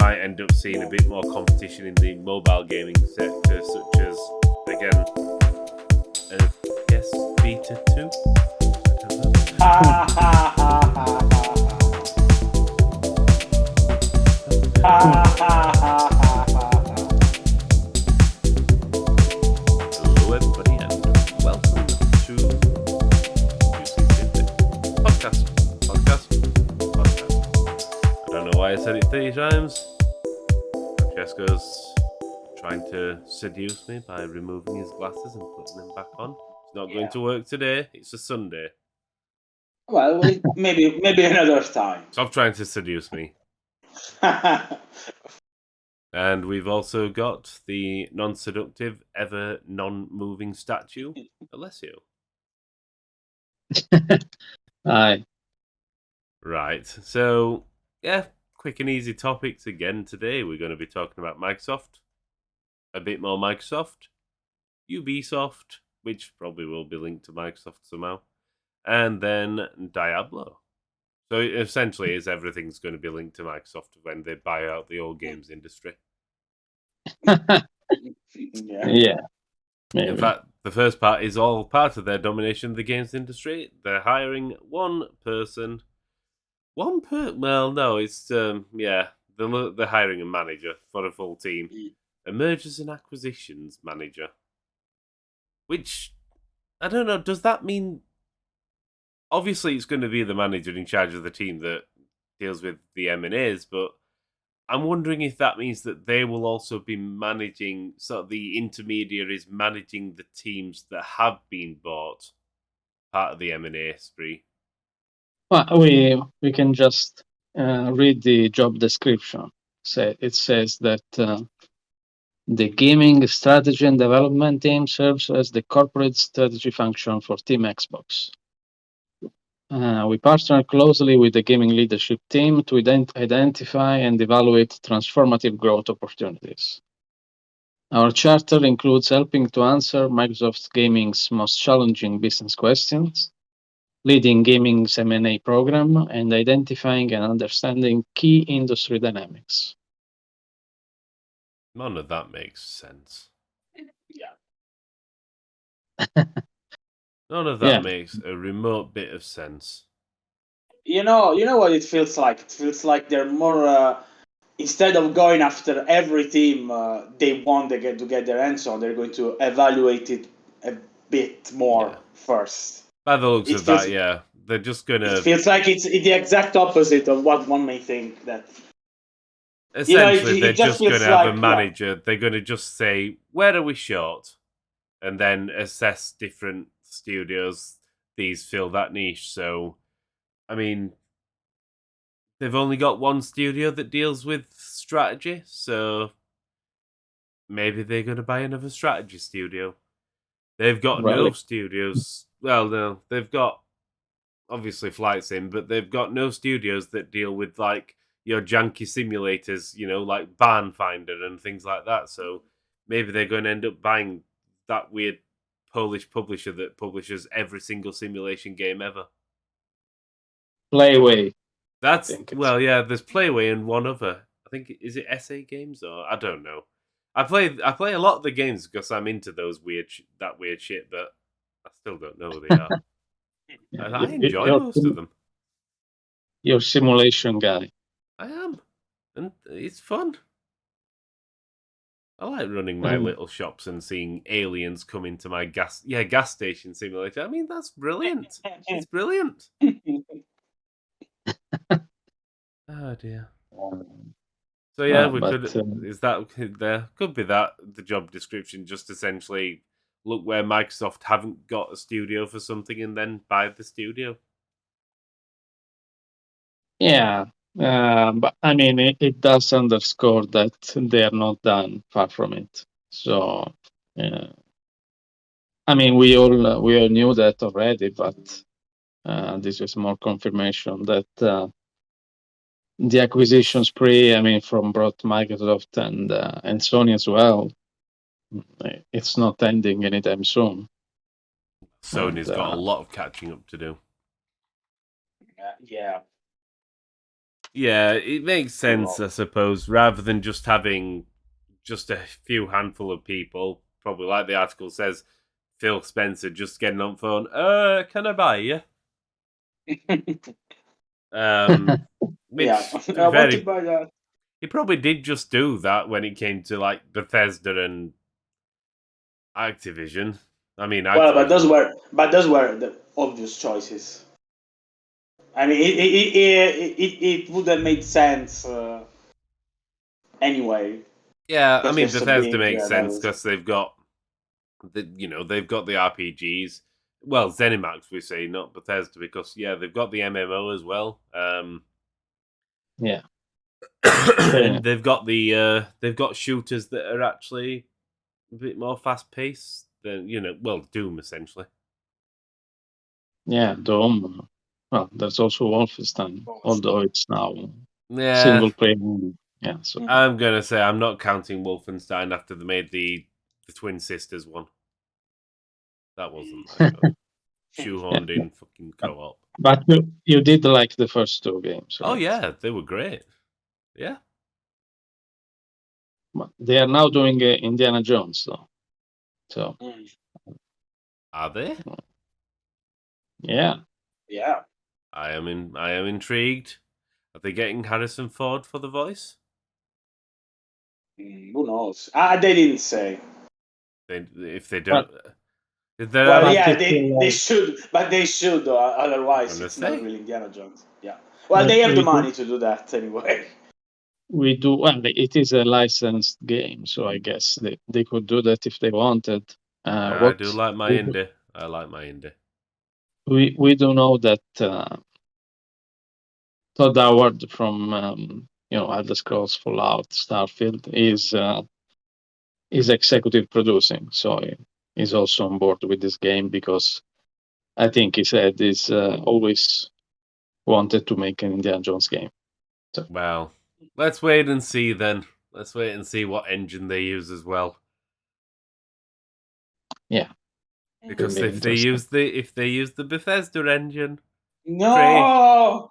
might end up seeing a bit more competition in the mobile gaming sector, such as, again, I guess Beta 2? Hello everybody and welcome to podcast. I don't know why I said it 30 times. Francesco's trying to seduce me by removing his glasses and putting them back on. It's not going to work today. It's a Sunday. Well, maybe another time. Stop trying to seduce me. And we've also got the non-seductive, ever non-moving statue, Alessio. Hi. Right, so, yeah, quick and easy topics again today. We're going to be talking about Microsoft, a bit more Microsoft, Ubisoft, which probably will be linked to Microsoft somehow, and then Diablo. So essentially, everything's going to be linked to Microsoft when they buy out the old games industry. Yeah. Maybe. In fact, the first part is all part of their domination of the games industry. They're hiring one person. Well, no, it's they're hiring a manager for a full team, a mergers and acquisitions manager. Which I don't know. Does that mean? Obviously, it's going to be the manager in charge of the team that deals with the M&As, but I'm wondering if that means that they will also be managing, sort of the intermediaries managing the teams that have been bought, part of the M&A spree. Well, we can just read the job description. It says that the gaming strategy and development team serves as the corporate strategy function for Team Xbox. We partner closely with the gaming leadership team to identify and evaluate transformative growth opportunities. Our charter includes helping to answer Microsoft Gaming's most challenging business questions, leading gaming's M&A program, and identifying and understanding key industry dynamics. None of that makes sense. Yeah. None of that makes a remote bit of sense. You know what it feels like? It feels like they're more instead of going after every team they want to get their hands on, they're going to evaluate it a bit more first. By the looks of that, yeah. They're just going to... It feels like it's the exact opposite of what one may think. That essentially, they're just going to have a manager. They're going to just say, where are we short? And then assess different studios. These fill that niche. So, I mean, they've only got one studio that deals with strategy. So, maybe they're going to buy another strategy studio. They've got no studios. Well, no, they've got obviously Flight Sim, but they've got no studios that deal with like your janky simulators, like Barn Finder and things like that. So maybe they're going to end up buying that weird Polish publisher that publishes every single simulation game ever. Playway. There's Playway and one other. I think, is it SA Games or I don't know. I play a lot of the games because I'm into those weird shit, but I still don't know who they are. And I enjoy most of them. You're a simulation guy. I am. And it's fun. I like running my little shops and seeing aliens come into my gas station simulator. I mean, that's brilliant. It's brilliant. Oh dear. So yeah, could be that the job description, just essentially look where Microsoft haven't got a studio for something and then buy the studio. Yeah, but I mean, it does underscore that they are not done. Far from it. So, I mean, we all knew that already, but this is more confirmation that the acquisition spree, I mean, from both Microsoft and Sony as well, it's not ending anytime soon. Sony's got a lot of catching up to do. Yeah. Yeah, it makes sense, I suppose, rather than just having just a few handful of people, probably like the article says, Phil Spencer just getting on phone. Can I buy you? Yeah, Which, to I be want fair, to buy that. he probably did just do that when it came to like Bethesda and Activision. I mean, Well, Activision. but those were the obvious choices. I mean, it would have made sense anyway. Yeah, I Because they're mean, so Bethesda big makes and sense everything. because they've got they've got the RPGs. Well, ZeniMax we say, not Bethesda, because they've got the MMO as well. Yeah. And they've got they've got shooters that are actually a bit more fast paced than Doom essentially. Yeah, Doom. Well, there's also Wolfenstein, although it's now Yeah, single player. Yeah, so I'm gonna say I'm not counting Wolfenstein after they made the Twin Sisters one. That wasn't like a shoehorned in fucking co-op. but you did like the first two games, right? Oh yeah, they were great. Yeah. But they are now doing Indiana Jones, though. So Are they? yeah, Yeah. I am intrigued. Are they getting Harrison Ford for the voice? Who knows? They didn't say. If they but don't, Well, but yeah, it's they should, but they should. Otherwise, gonna it's not say. really Indiana Jones. Yeah. Well, but they have the money to do that anyway. we do well. It is a licensed game, so I guess they could do that if they wanted. I do like my indie. I like my indie. We do know that Todd Howard from Elder Scrolls, Fallout, Starfield is executive producing, so he's also on board with this game because I think he said he's always wanted to make an Indiana Jones game. So. Well, let's wait and see then. Let's wait and see what engine they use as well. Yeah. Because if they use the Bethesda engine, No,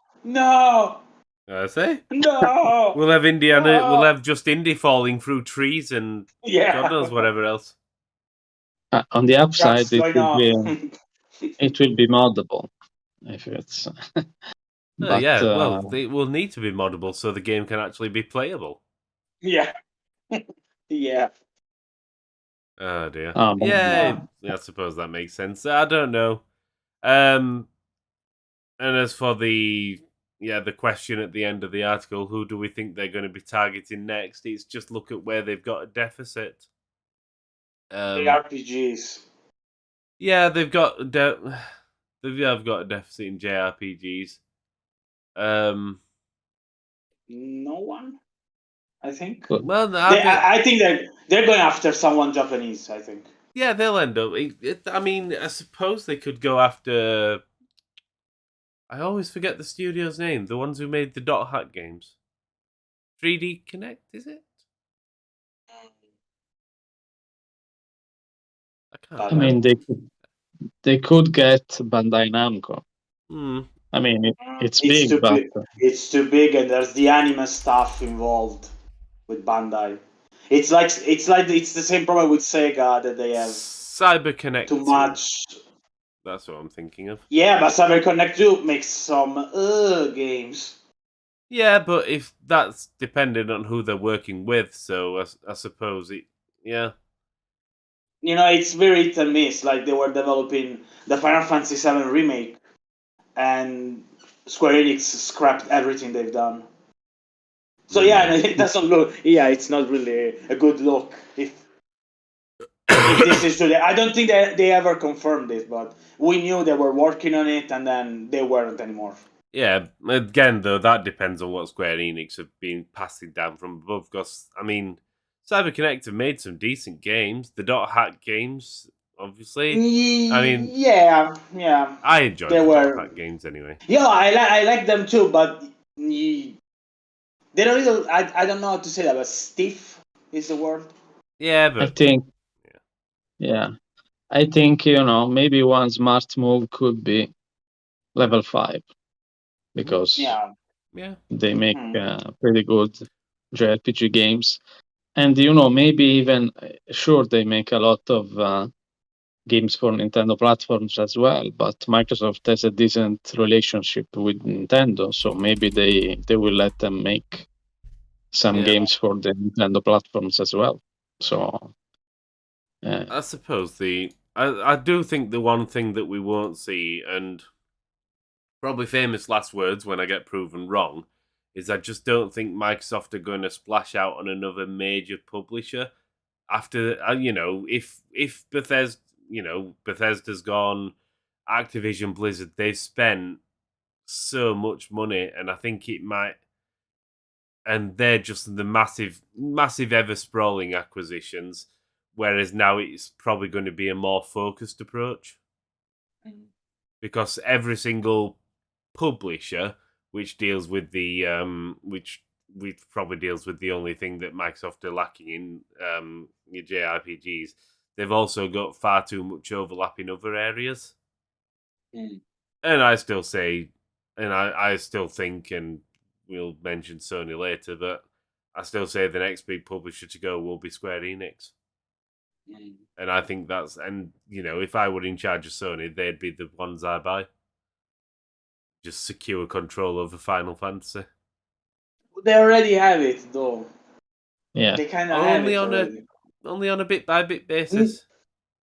I say no. we'll have Indiana. We'll have just Indy falling through trees and Yeah. God knows whatever else. On the upside, Trucks going off. it will be moddable if it's. But well, they will need to be moddable so the game can actually be playable. Yeah. Yeah. Oh dear. Yeah. I suppose that makes sense. I don't know. And as for the question at the end of the article, who do we think they're going to be targeting next? It's just look at where they've got a deficit. The RPGs. Yeah, they've got they've got a deficit in JRPGs. No one, I think. Well, I think they're going after someone Japanese. I think. yeah, they'll end up. I mean, I suppose they could go after. I always forget the studio's name. The ones who made the Dot Hack games. 3D Connect, is it? I can't. I mean, they could get Bandai Namco. I mean, it's big, too but it's too big, and there's the anime stuff involved with Bandai. It's the same problem with Sega that they have CyberConnect too 2. much. That's what I'm thinking of. Yeah, but CyberConnect 2 makes some games. Yeah, but if that's dependent on who they're working with, so I suppose it. Yeah. It's very hit and miss. Like they were developing the Final Fantasy VII remake, and Square Enix scrapped everything they've done. So yeah, it doesn't look. Yeah, it's not really a good look if this is true. I don't think they ever confirmed this, but we knew they were working on it, and then they weren't anymore. Yeah, again though, that depends on what Square Enix have been passing down from above. Because I mean, CyberConnect have made some decent games. The Dot Hack games, obviously. I mean, yeah. I enjoyed the Dot Hack games anyway. Yeah, I like them too, but they don't really. I don't know how to say that, but stiff is the word. Yeah, but I think. Yeah, I think maybe one smart move could be level 5, because Yeah. They make pretty good JRPG games. And, maybe even, sure, they make a lot of games for Nintendo platforms as well, but Microsoft has a decent relationship with Nintendo, so maybe they will let them make some games for the Nintendo platforms as well. So I suppose I do think the one thing that we won't see, and probably famous last words when I get proven wrong, is I just don't think Microsoft are going to splash out on another major publisher after if Bethesda, Bethesda's gone, Activision Blizzard, they've spent so much money, and I think it might, and they're just the massive ever sprawling acquisitions, whereas now it's probably going to be a more focused approach because every single publisher which deals with the which probably deals with the only thing that Microsoft are lacking in your JRPGs, they've also got far too much overlap in other areas. And I still say, and I still think, and we'll mention Sony later, but I still say the next big publisher to go will be Square Enix. And I think that's, and if I were in charge of Sony, they'd be the ones I buy. Just secure control over Final Fantasy. They already have it, though. Yeah. They kind of have it already. Only on a bit by bit basis.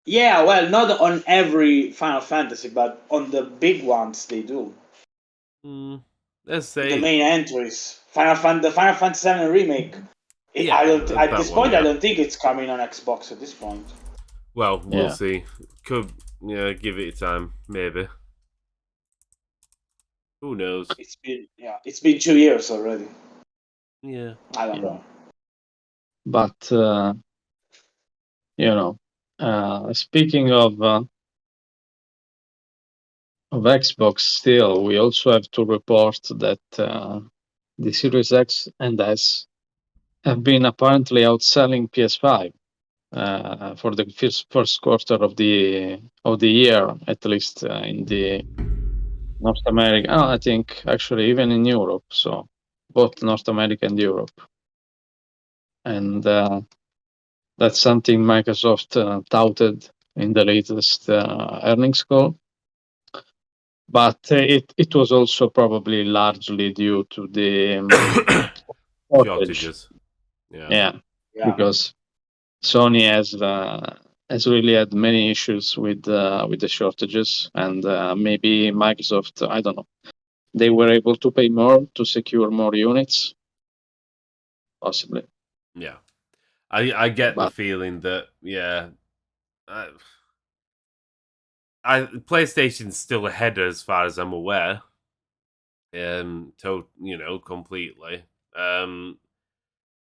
Yeah, well, not on every Final Fantasy, but on the big ones they do. Let's say the main entries. The Final Fantasy VII remake. Yeah, at this point, I don't think it's coming on Xbox at this point. Well, we'll see. Could give it time, maybe. Who knows? It's been 2 years already. Yeah, I don't know. But speaking of Xbox, still we also have to report that the Series X and S have been apparently outselling PS5 for the first quarter of the year, at least in the North America. Oh, I think actually even in Europe. So both North America and Europe. And that's something Microsoft touted in the latest earnings call. But it was also probably largely due to the shortages. Yeah, because Sony has really had many issues with the shortages, and maybe Microsoft, I don't know, they were able to pay more to secure more units, possibly. Yeah, I get the feeling that PlayStation's still ahead as far as I'm aware. Completely.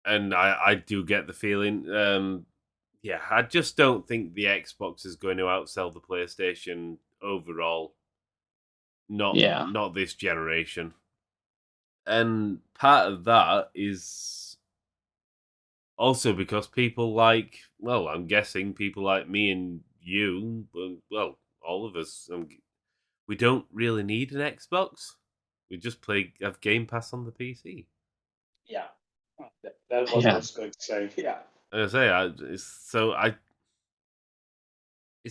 And I do get the feeling. I just don't think the Xbox is going to outsell the PlayStation overall. Not this generation. And part of that is also because people like, well, I'm guessing people like me and you, well, all of us, we don't really need an Xbox. We just have Game Pass on the PC. Yeah, that was what I was going to say. Yeah, it's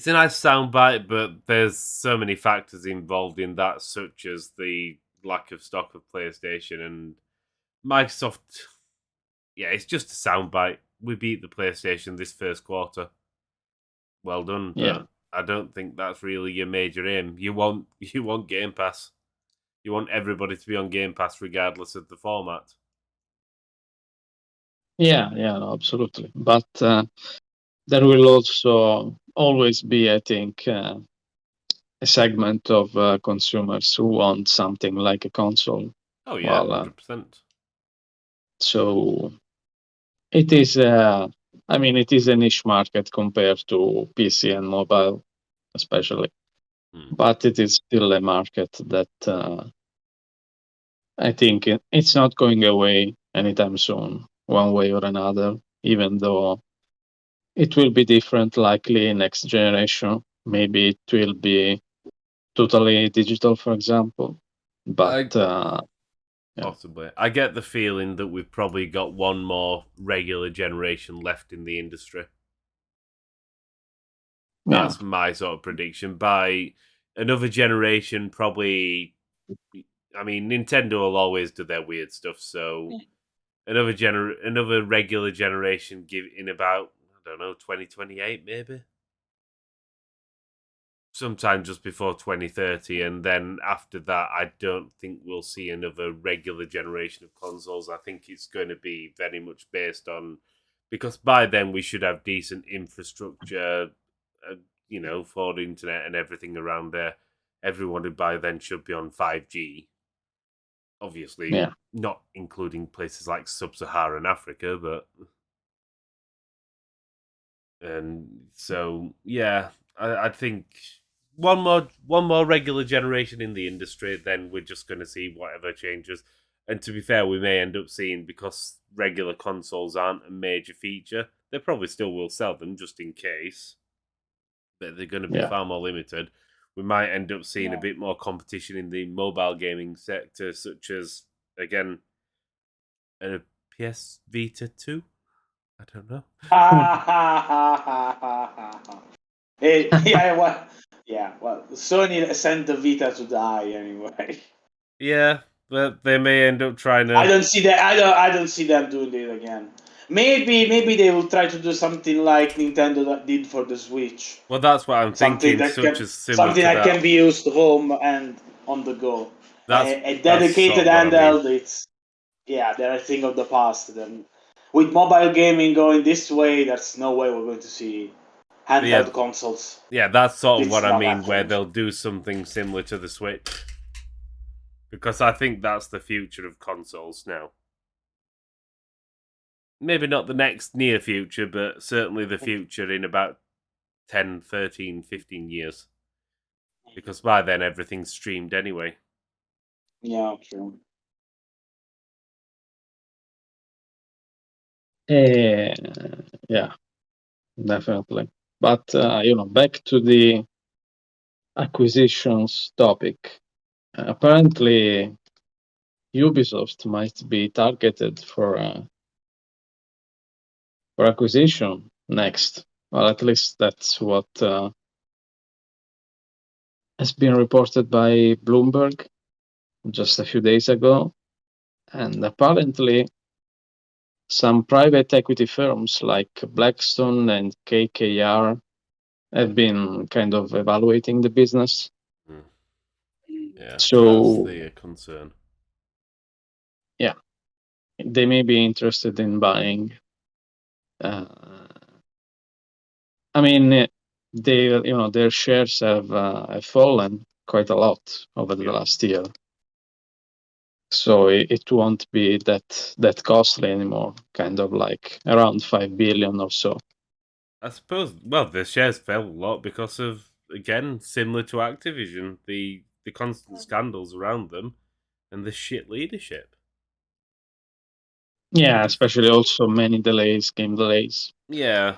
a nice soundbite, but there's so many factors involved in that, such as the lack of stock of PlayStation and Microsoft. Yeah, it's just a soundbite. We beat the PlayStation this first quarter. Well done, but I don't think that's really your major aim. You want Game Pass. You want everybody to be on Game Pass regardless of the format. Yeah, absolutely. But there will also always be, I think, a segment of consumers who want something like a console. Oh yeah, 100%. So it is, it is a niche market compared to PC and mobile, especially. But it is still a market that I think it's not going away anytime soon, one way or another, even though it will be different likely next generation. Maybe it will be totally digital, for example. But Possibly. I get the feeling that we've probably got one more regular generation left in the industry. That's my sort of prediction. By another generation, probably. I mean, Nintendo will always do their weird stuff. So another regular generation, in about, I don't know, 2028 maybe. Sometime just before 2030, and then after that, I don't think we'll see another regular generation of consoles. I think it's going to be very much based on, because by then we should have decent infrastructure, for the internet and everything around there. Everyone by then should be on 5G. Obviously, not including places like sub-Saharan Africa, but. And so, yeah, I think one more regular generation in the industry, then we're just going to see whatever changes. And to be fair, we may end up seeing, because regular consoles aren't a major feature, they probably still will sell them just in case, but they're going to be far more limited. We might end up seeing a bit more competition in the mobile gaming sector, such as, again, a PS Vita 2? I don't know. Well, Sony sent the Vita to die anyway. Yeah, but they may end up trying to. I don't see that. I don't see them doing it again. Maybe they will try to do something like Nintendo did for the Switch. Well, that's what I'm thinking. Something that can be used home and on the go. A dedicated handheld. They're a thing of the past. Then, with mobile gaming going this way, there's no way we're going to see handheld consoles. Yeah, that's sort of what I mean, where they'll do something similar to the Switch. Because I think that's the future of consoles now. Maybe not the next near future, but certainly the future in about 10, 13, 15 years. Because by then everything's streamed anyway. Yeah, true. Yeah, definitely. But back to the acquisitions topic. Apparently, Ubisoft might be targeted for acquisition next. Well, at least that's what has been reported by Bloomberg just a few days ago. And apparently, some private equity firms like Blackstone and KKR have been kind of evaluating the business. Yeah, so that's the concern. Yeah, they may be interested in buying. I mean, their shares have fallen quite a lot over the last year. So it won't be that costly anymore, kind of like around 5 billion or so. I suppose, well, the shares fell a lot because of, again, similar to Activision, the constant scandals around them and the shit leadership. Yeah, especially also many game delays. Yeah,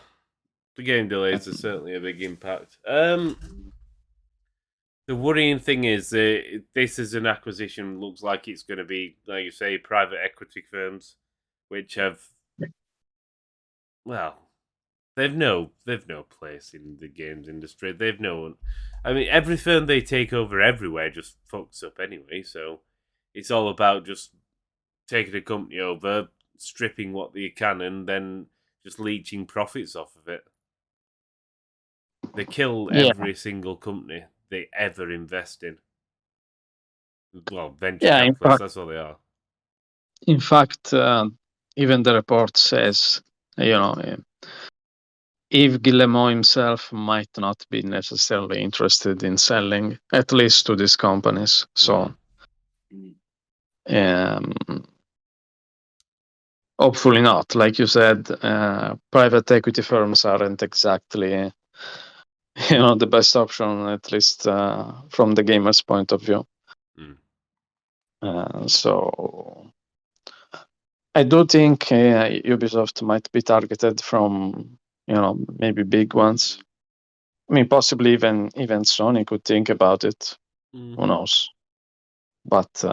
the game delays are certainly a big impact. The worrying thing is this is an acquisition, looks like it's going to be, like you say, private equity firms, which have, well, they've no place in the games industry. I mean, every firm they take over everywhere just fucks up anyway. So it's all about just taking a company over, stripping what they can, and then just leeching profits off of it. They kill every single company they ever invest in. Well, venture capitalists, that's all they are. In fact, even the report says, Yves Guillemot himself might not be necessarily interested in selling, at least to these companies. So, hopefully not. Like you said, private equity firms aren't exactly the best option, at least from the gamer's point of view. So I do think Ubisoft might be targeted from maybe big ones. I mean, possibly even Sony could think about it. Who knows? But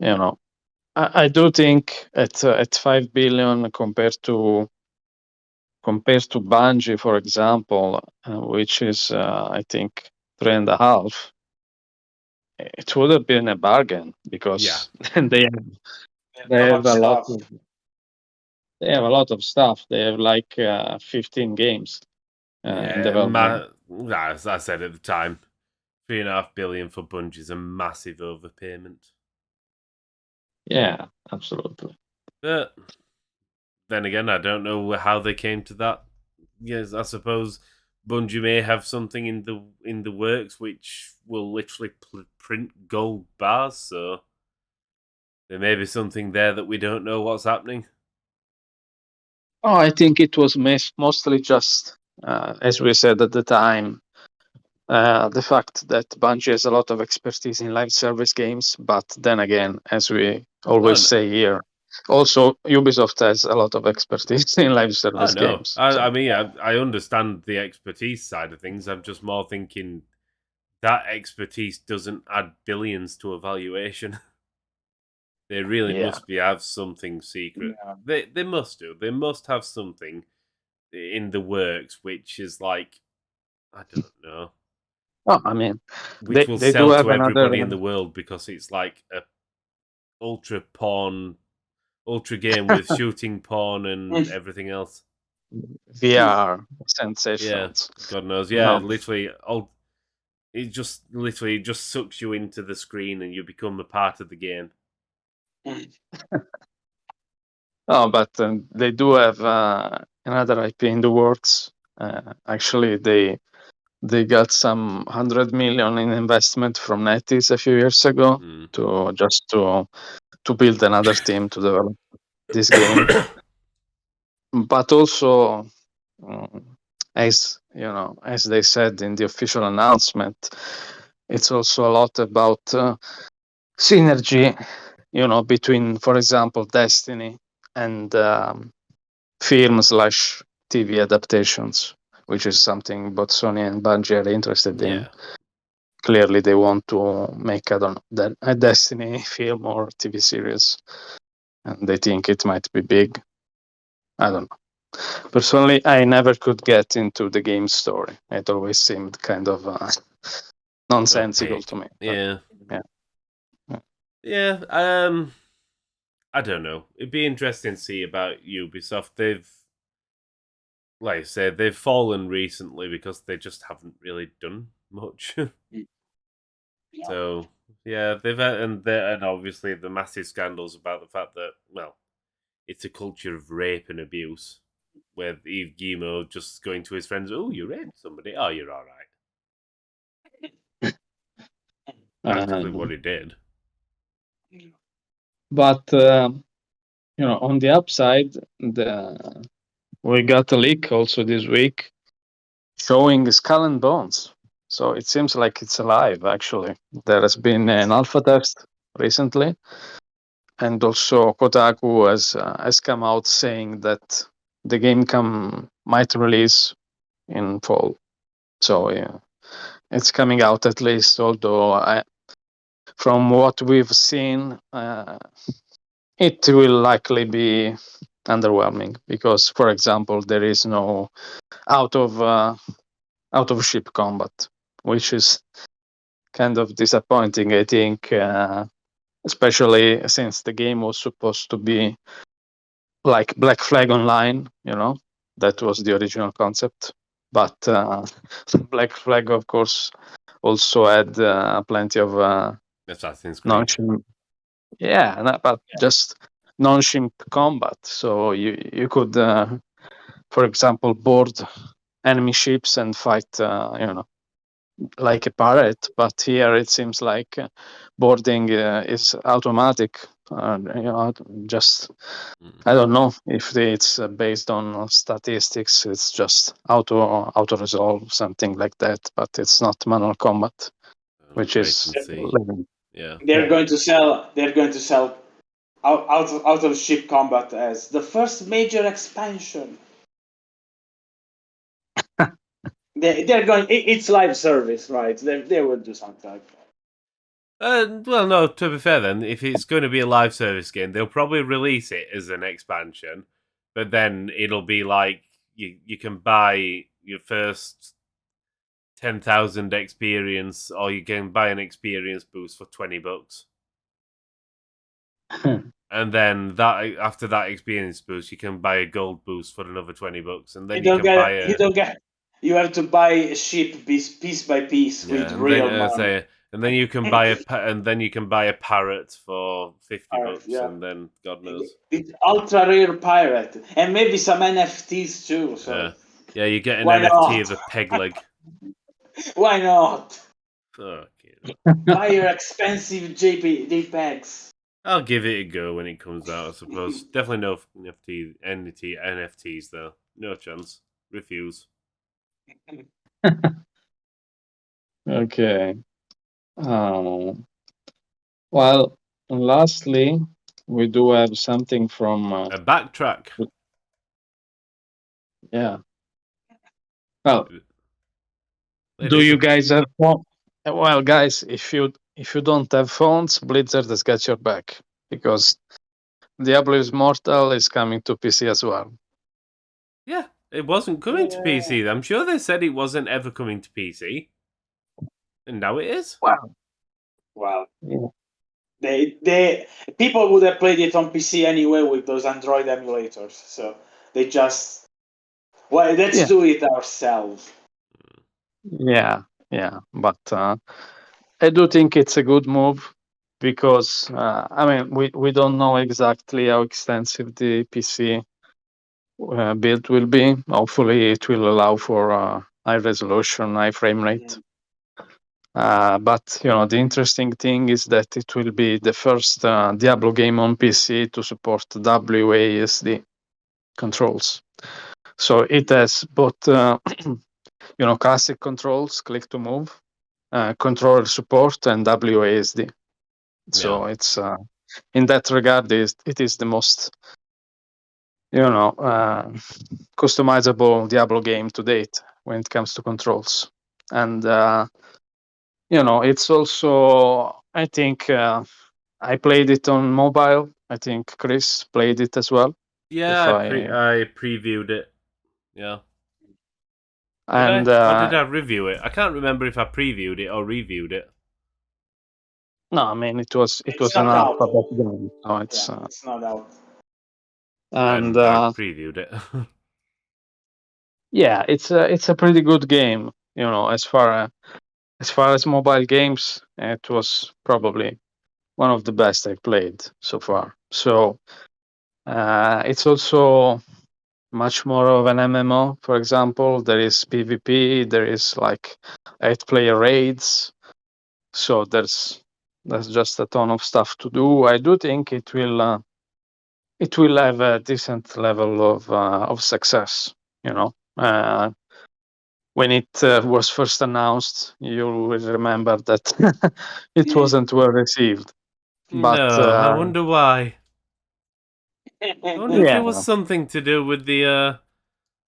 I do think at 5 billion compared to Bungie, for example, which is I think 3.5, it would have been a bargain because they have a lot of stuff. They have like 15 games in development. As I said at the time, 3.5 billion for Bungie is a massive overpayment. Yeah, absolutely. But then again, I don't know how they came to that. Yes, I suppose Bungie may have something in the works which will literally print gold bars. So there may be something there that we don't know what's happening. Oh, I think it was mostly just, as we said at the time, the fact that Bungie has a lot of expertise in live service games. But then again, as we always say here, also Ubisoft has a lot of expertise in live service games. I mean, I understand the expertise side of things. I'm just more thinking that expertise doesn't add billions to a valuation. They really must have something secret. Yeah. They must do. They must have something in the works, which is like, I don't know. Well, I mean, which will sell to everybody in the world because it's like a ultra game with shooting porn and everything else. VR sensations. Yeah, God knows. Yeah, literally, it just sucks you into the screen and you become a part of the game. Oh, but they do have another IP in the works. Actually, they got some 100 million in investment from NetEase a few years ago to build another team to develop this game. But also, as as they said in the official announcement, it's also a lot about synergy, between, for example, Destiny and film/TV adaptations, which is something both Sony and Bungie are interested in. Clearly, they want to make a Destiny film or TV series, and they think it might be big. I don't know. Personally, I never could get into the game story. It always seemed kind of nonsensical to me. Yeah. I don't know. It'd be interesting to see about Ubisoft. Like I said, they've fallen recently because they just haven't really done much. So yeah, they've had, and obviously the massive scandals about the fact that, well, it's a culture of rape and abuse, where Yves Guillemot just going to his friends, "Oh, you raped somebody? Oh, you're all right." Practically what he did. But on the upside, we got a leak also this week showing Skull and Bones. So it seems like it's alive, actually. There has been an alpha test recently, and also Kotaku has come out saying that the game might release in fall. So yeah, it's coming out at least, although from what we've seen, it will likely be underwhelming because, for example, there is no out of ship combat, which is kind of disappointing, I think, especially since the game was supposed to be like Black Flag Online, that was the original concept. But Black Flag, of course, also had plenty of Assassin's Creed. Just non-ship combat. So you could, for example, board enemy ships and fight, like a pirate. But here it seems like boarding is automatic. Just I don't know if it's based on statistics. It's just auto resolve, something like that. But it's not manual combat, which is They're going to sell out of ship combat as the first major expansion. They're going. It's live service, right? They will do something like that. Well, no, to be fair then, if it's going to be a live service game, they'll probably release it as an expansion, but then it'll be like you can buy your first 10,000 experience, or you can buy an experience boost for $20. And then that after that experience boost, you can buy a gold boost for another $20, and then you can buy a You have to buy a ship piece by piece with and then real money. and then you can buy and then you can buy a parrot for $50, Yeah. and then God knows. It's ultra rare pirate, and maybe some NFTs too. So yeah, you get an why NFT not? of a peg leg. Why not? Okay. Buy your expensive JPEGs. I'll give it a go when it comes out, I suppose. Definitely no NFTs though. No chance. Refuse. Okay. Well, lastly, we do have something from A backtrack. yeah. Well, It do is you guys have phone? Well, guys, if you don't have phones, Blizzard has got your back because Diablo Immortal is coming to PC as well. Yeah, it wasn't coming to PC. I'm sure they said it wasn't ever coming to PC, and now it is. Wow. Well, Yeah. they people would have played it on PC anyway with those Android emulators. So they just let's do it ourselves. Yeah, but I do think it's a good move because I mean we don't know exactly how extensive the PC build will be. Hopefully, it will allow for high resolution, high frame rate. But the interesting thing is that it will be the first Diablo game on PC to support WASD controls. So it has both classic controls, click to move, controller support, and WASD. So it's in that regard, it is the most customizable Diablo game to date when it comes to controls. And it's also, I think, I played it on mobile. I think Chris played it as well. Yeah, I previewed it. Yeah. And Or did I review it? I can't remember if I previewed it or reviewed it. no, I mean it was It's an not out. alphabet game, so it's it's not out. and I previewed it. yeah, it's a pretty good game. As far as mobile games, it was probably one of the best I've played so far. So it's also much more of an MMO. For example, there is PvP, there is like 8-player raids. So there's just a ton of stuff to do. I do think it will have a decent level of success. When it was first announced, you will remember that it wasn't well received. But No, I wonder why. I wonder if it yeah, was something to do with the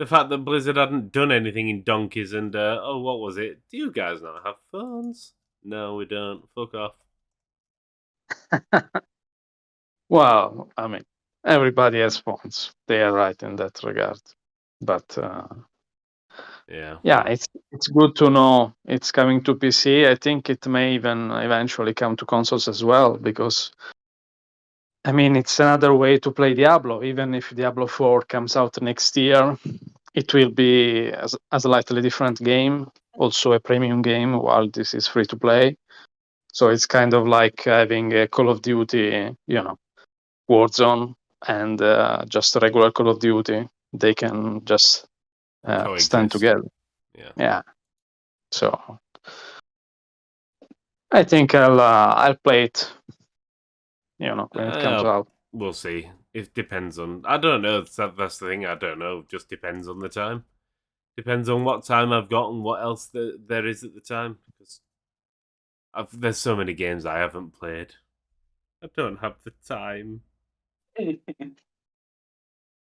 fact that Blizzard hadn't done anything in donkeys and what was it? Do you guys not have phones? No, we don't. Fuck off. well, I mean, everybody has phones. They are right in that regard. But yeah, it's good to know it's coming to PC. I think it may even eventually come to consoles as well because I mean it's another way to play Diablo. Even if Diablo 4 comes out next year, it will be a slightly different game, also a premium game, while this is free to play. So it's kind of like having a Call of Duty, Warzone, and just a regular Call of Duty. They can just stand together. Yeah. So I think I'll play it. When it comes out. We'll see. It depends on. I don't know. That's the thing. I don't know. Just depends on the time. Depends on what time I've got and what else there is at the time. Because there's so many games I haven't played. I don't have the time.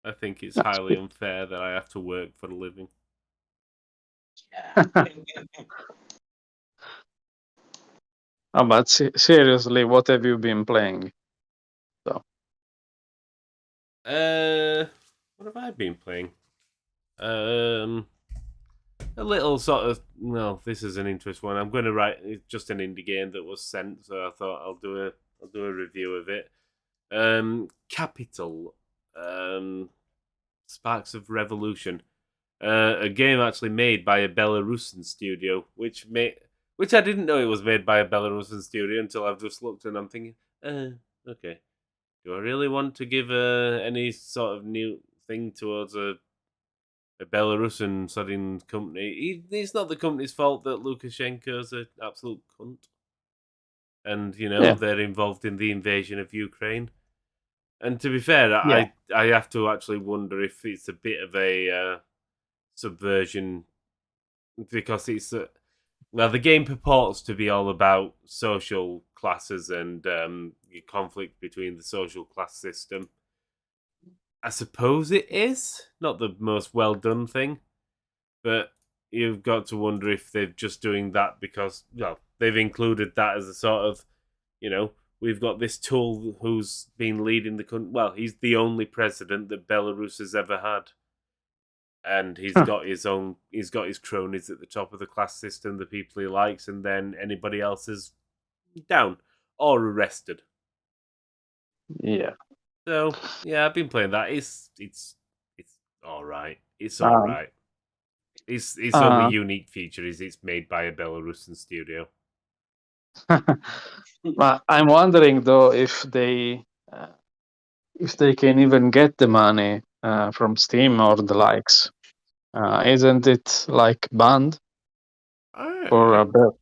I think it's highly unfair that I have to work for a living. Oh, but seriously, what have you been playing? So. What have I been playing? A little sort of. Well, this is an interesting one. I'm going to write. It's just an indie game that was sent, so I thought I'll do a review of it. Capital. Sparks of Revolution. A game actually made by a Belarusian studio, which I didn't know it was made by a Belarusian studio until I've just looked and I'm thinking, okay, do I really want to give any sort of new thing towards a Belarusian sodding company? It's not the company's fault that Lukashenko's an absolute cunt, and they're involved in the invasion of Ukraine. And to be fair, I have to actually wonder if it's a bit of a subversion, because it's the game purports to be all about social classes and conflict between the social class system. I suppose it is not the most well done thing, but you've got to wonder if they're just doing that because they've included that as a sort of we've got this tool who's been leading the country. Well, he's the only president that Belarus has ever had. And he's got his cronies at the top of the class system, the people he likes, and then anybody else is down or arrested. Yeah. So yeah, I've been playing that. It's all right. It's all right. Its only unique feature is it's made by a Belarusian studio. But I'm wondering though if they can even get the money from Steam or the likes. Isn't it like banned for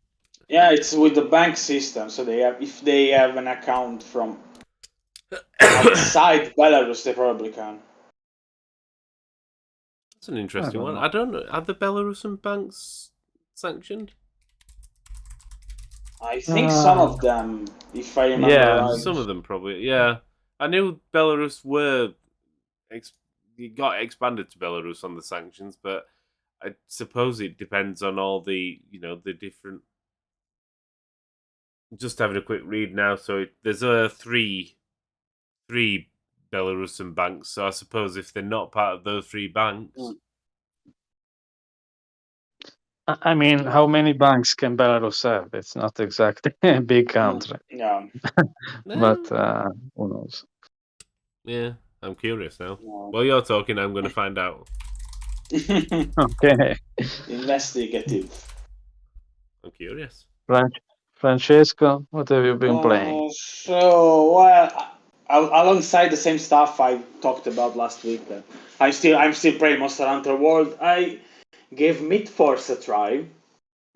Yeah, it's with the bank system. So if they have an account from outside Belarus, they probably can. That's an interesting one. I don't know. Are the Belarusian banks sanctioned? I think some of them, if I remember right. Some of them probably. Yeah, I knew Belarus got expanded to Belarus on the sanctions, but I suppose it depends on all the the different. Just having a quick read now. So there's three Belarusian banks. So I suppose if they're not part of those three banks. I mean, how many banks can Belarus have? It's not exactly a big country. Yeah. But who knows? Yeah, I'm curious now. While you're talking, I'm going to find out. Okay. Investigative. I'm curious. Francesco, what have you been playing? So, alongside the same stuff I talked about last week, I'm still playing Monster Hunter World. I gave Mid-Force a try,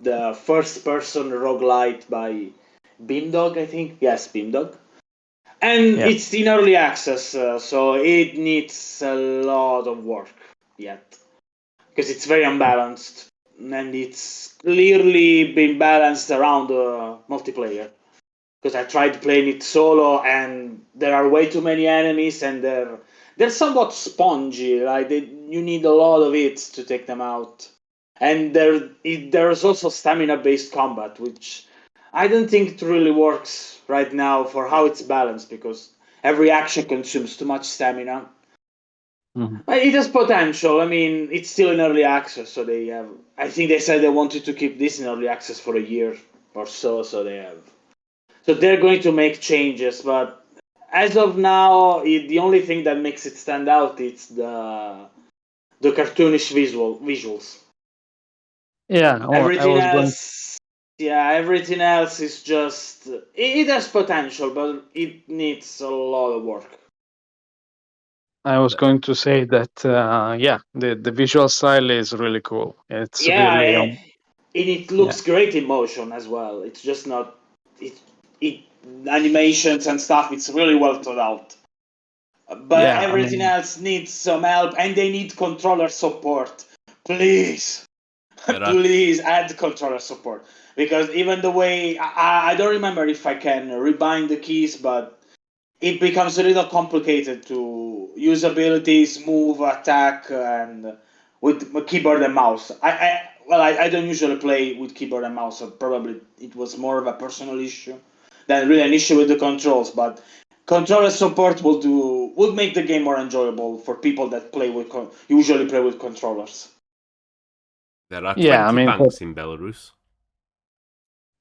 the first-person roguelite by Beamdog, I think. Yes, Beamdog. And it's in early access, so it needs a lot of work yet. Because it's very unbalanced, and it's clearly been balanced around multiplayer. Because I tried playing it solo, and there are way too many enemies, and they're somewhat spongy. Right? You need a lot of hits to take them out. And there's also stamina-based combat, which I don't think it really works right now for how it's balanced, because every action consumes too much stamina. But it has potential. I mean, it's still in early access, so I think they said they wanted to keep this in early access for a year or so, so they're going to make changes, but as of now, the only thing that makes it stand out is the cartoonish visuals. Yeah, everything else is just it has potential, but it needs a lot of work. I was going to say that the visual style is really cool. It's really and it looks great in motion as well. It's just not it animations and stuff. It's really well thought out. But everything else needs some help, and they need controller support. Please, please add controller support, because even the way I don't remember if I can rebind the keys, but it becomes a little complicated to use abilities, move, attack, and with keyboard and mouse. well, I don't usually play with keyboard and mouse, so probably it was more of a personal issue than really an issue with the controls. But controller support would make the game more enjoyable for people that usually play with controllers. There are 20 banks in Belarus.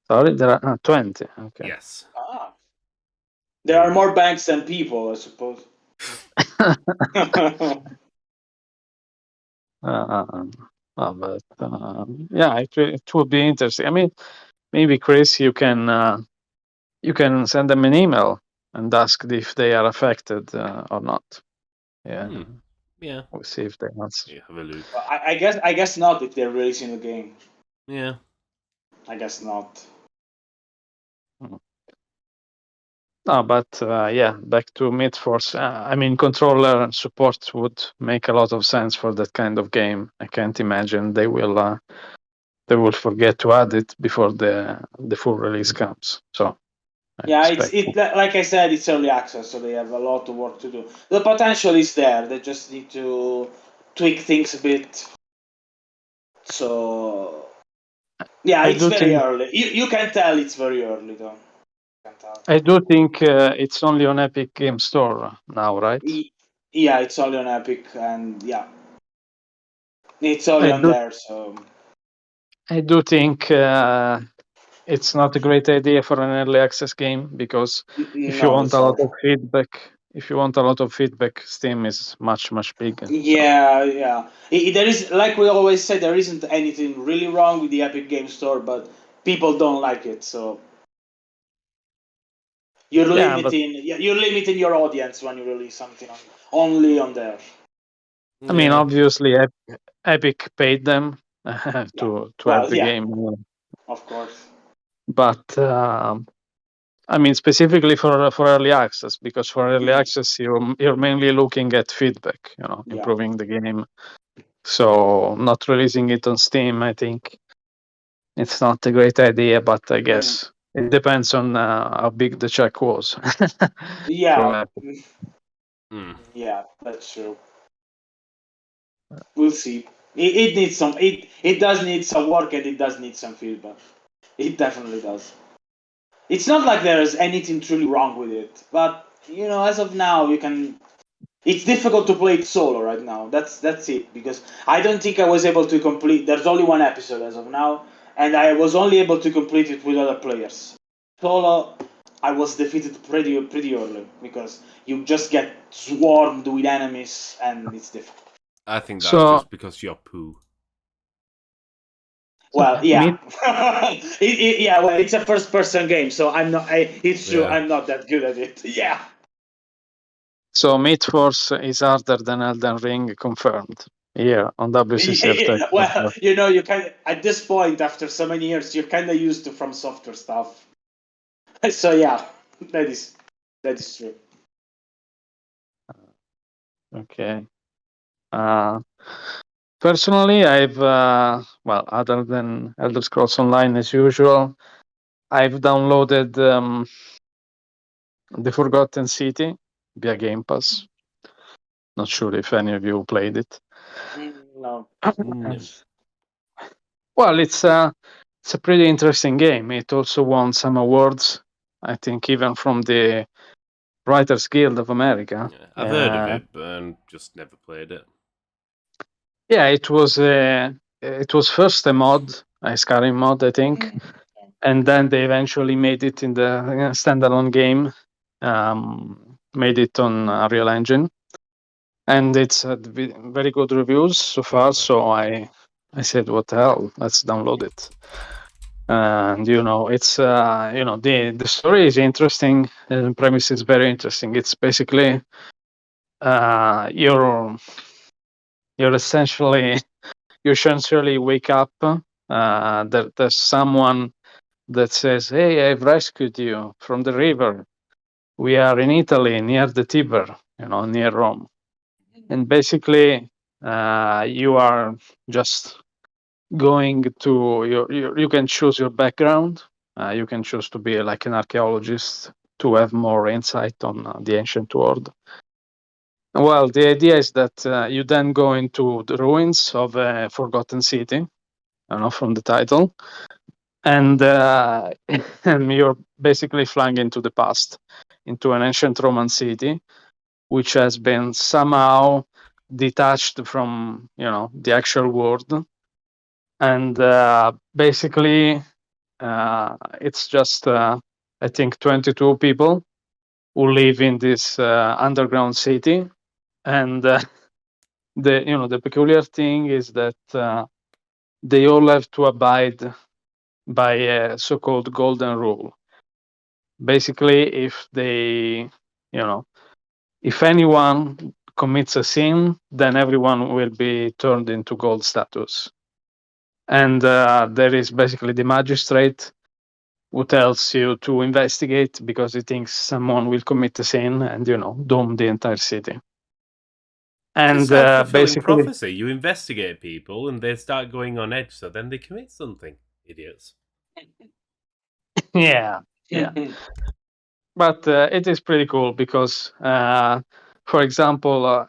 Sorry, there are 20. Okay. Yes. There are more banks than people, I suppose. But yeah, it would be interesting. I mean, maybe Chris, you can send them an email and ask if they are affected or not. Yeah. Yeah. We'll see if they answer. Yeah, have a look. I guess not if they're releasing the game. Yeah. I guess not. No, but yeah, back to Midforce. I mean, controller support would make a lot of sense for that kind of game. I can't imagine they will forget to add it before the full release comes. So it's like I said, it's early access, so they have a lot of work to do. The potential is there. They just need to tweak things a bit. So yeah, it's very early. You can tell it's very early, though. I do think it's only on Epic Game Store now, right? Yeah, it's only on Epic, and yeah, it's only on there. So I do think it's not a great idea for an early access game because if you want a lot of feedback, Steam is much bigger. Yeah. There is, like we always say, there isn't anything really wrong with the Epic Game Store, but people don't like it, so you're limiting your audience when you release something only on there. I mean, obviously, Epic paid them to have the game, of course. But I mean, specifically for early access, because for early access you're mainly looking at feedback, improving the game. So not releasing it on Steam, I think it's not a great idea. But I guess it depends on how big the check was. Yeah, that's true. We'll see. It needs some. It does need some work, and it does need some feedback. It definitely does. It's not like there is anything truly wrong with it, but as of now, it's difficult to play it solo right now. That's it, because I don't think I was able to complete. There's only one episode as of now, and I was only able to complete it with other players. Solo, I was defeated pretty early because you just get swarmed with enemies, and it's difficult. I think that's just because you're poo. Well, yeah. Well, it's a first-person game, so I'm not. It's true. I'm not that good at it. Yeah. So Midforce is harder than Elden Ring, confirmed. Yeah, on WCCF. Well, you kind at this point, after so many years, you're kind of used to From Software stuff. So yeah, that is true. Okay. Personally, I've other than Elder Scrolls Online as usual, I've downloaded The Forgotten City via Game Pass. Not sure if any of you played it. No. Well, it's a pretty interesting game. It also won some awards, I think, even from the Writers Guild of America. Yeah, I've heard of it, but just never played it. Yeah, it was first a mod, a Skyrim mod, I think, and then they eventually made it in the standalone game, made it on Unreal Engine, and it's had very good reviews so far. So I said, what the hell, let's download it. And it's the story is interesting, the premise is very interesting. It's basically you essentially wake up, there's someone that says, hey, I've rescued you from the river, we are in Italy near the Tiber, near Rome, and basically you are just going to you can choose your background. You can choose to be like an archaeologist to have more insight on the ancient world. Well, the idea is that you then go into the ruins of a forgotten city, from the title, and you're basically flying into the past, into an ancient Roman city, which has been somehow detached from the actual world, and basically it's just I think 22 people who live in this underground city, and the peculiar thing is that they all have to abide by a so-called golden rule. Basically, if anyone commits a sin, then everyone will be turned into gold status. And there is basically the magistrate who tells you to investigate because he thinks someone will commit a sin and doom the entire city. And it's a self-fulfilling basically, prophecy. You investigate people and they start going on edge, so then they commit something. Idiots. yeah. But it is pretty cool because, for example,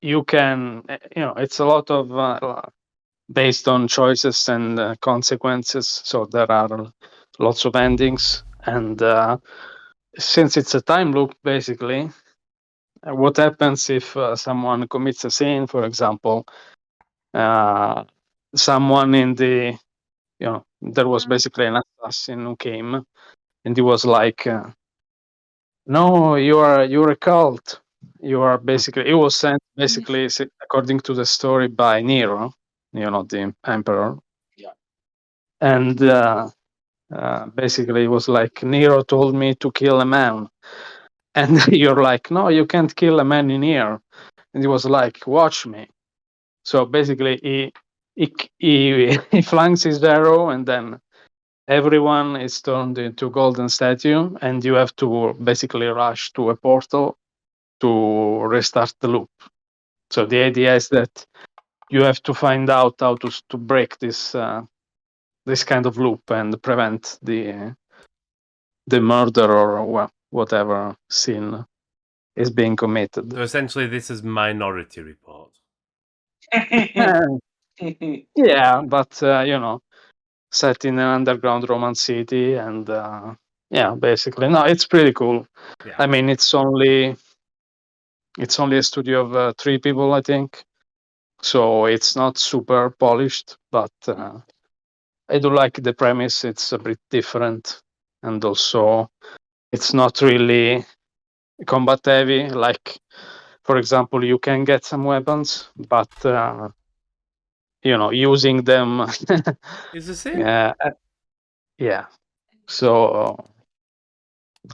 you can, it's a lot of based on choices and consequences. So there are lots of endings, and since it's a time loop, basically, what happens if someone commits a sin? For example, someone in the, there was basically an assassin who came, and he was like, "No, you're a cult. You are basically." It was sent basically according to the story by Nero, the emperor. Yeah. And basically, it was like Nero told me to kill a man, and you're like, "No, you can't kill a man in here." And he was like, "Watch me." So basically, he flings his arrow, and then everyone is turned into golden statue, and you have to basically rush to a portal to restart the loop. So the idea is that you have to find out how to break this kind of loop and prevent the murder or whatever sin is being committed. So essentially, this is Minority Report. Yeah, but set in an underground Roman city, and basically, no, it's pretty cool. Yeah. I mean, it's only a studio of 3 people, I think, so it's not super polished, but I do like the premise. It's a bit different, and also it's not really combat heavy. Like, for example, you can get some weapons, but using them Is the same? yeah. So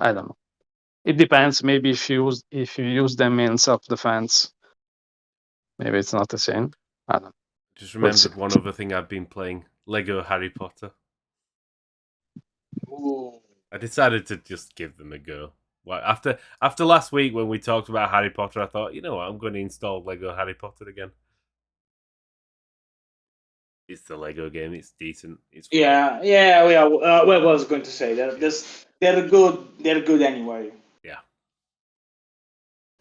I don't know. It depends. Maybe if you use them in self-defense, maybe it's not the same. I don't know. Just remembered one other thing I've been playing: Lego Harry Potter. Ooh. I decided to just give them a go. Well, after last week when we talked about Harry Potter, I thought, you know what, I'm going to install Lego Harry Potter again. It's the Lego game. It's decent. It's fun. Yeah. What I was going to say, they're good. They're good anyway. Yeah.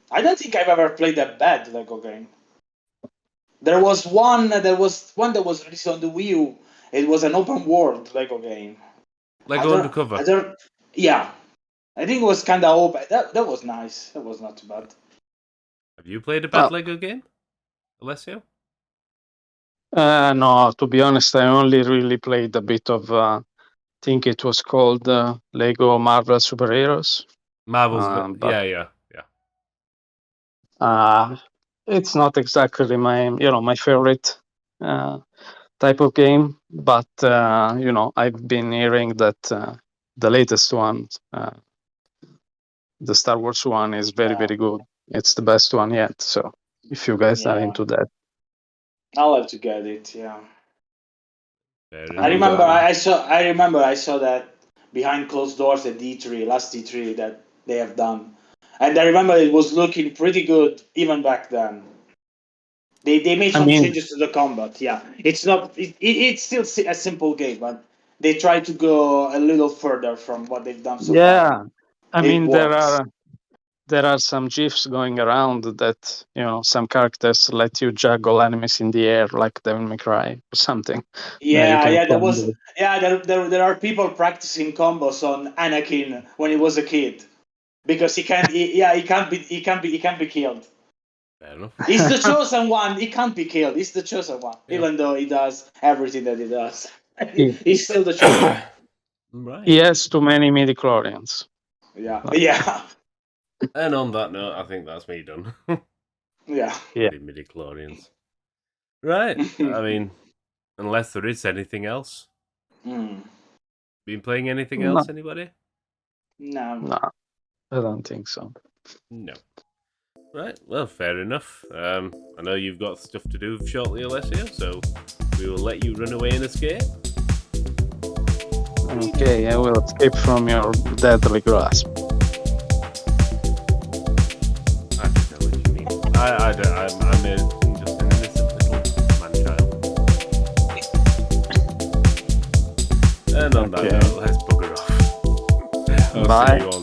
I don't think I've ever played a bad Lego game. There was one that was released on the Wii U. It was an open world Lego game. Lego Undercover. Yeah, I think it was kind of open. That was nice. That was not too bad. Have you played a bad Lego game, Alessio? No, to be honest, I only really played a bit of. I think it was called Lego Marvel Superheroes. Marvel's, yeah. It's not exactly my favorite type of game, but I've been hearing that the latest one, the Star Wars one, is very, very good. It's the best one yet. So if you guys are into that, I'll have to get it. Yeah. And, I remember I saw that behind closed doors at last E3 that they have done, and I remember it was looking pretty good even back then. They made some changes to the combat. Yeah, it's not. It's still a simple game, but they try to go a little further from what they've done so far. I mean, there are some GIFs going around that some characters let you juggle enemies in the air like Devil May Cry or something. There are people practicing combos on Anakin when he was a kid because he can't be killed. Fair enough. He's the chosen one. He can't be killed. He's the chosen one, even though he does everything that he does. He's still the chosen one. Right. He has too many midi-chlorians. Yeah. And on that note, I think that's me done. Yeah. Midi-chlorians. Right. I mean, unless there is anything else. Been playing anything else, anybody? No, I don't think so. No. Right, well, fair enough. I know you've got stuff to do shortly, Alessio, so we will let you run away and escape. Okay, I will escape from your deadly grasp. I don't know what you mean. I'm just an innocent little man-child. And on that note, let's bugger off. I'll see you all